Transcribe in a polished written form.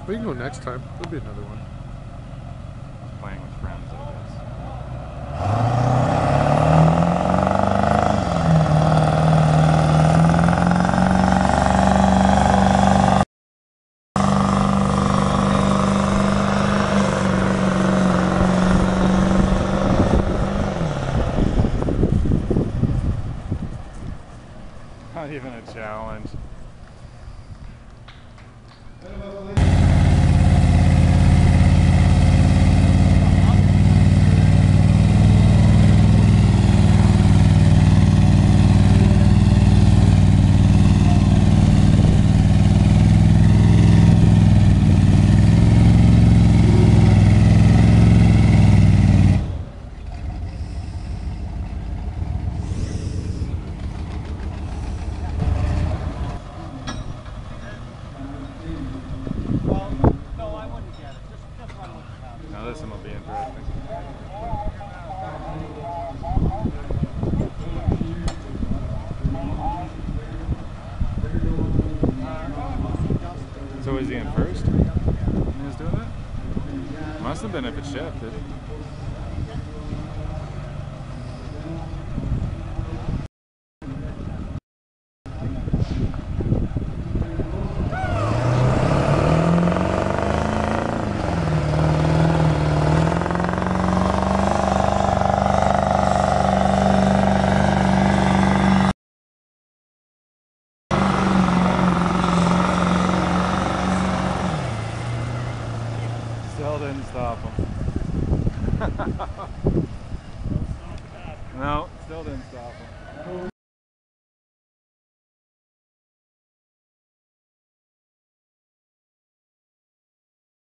We can go next time. There'll be another one. Playing with friends, I guess. Not even a challenge. Now this one will be interesting. So is he in first? When he was doing it? Must have been if it shifted. Still didn't stop him. No, still didn't stop him.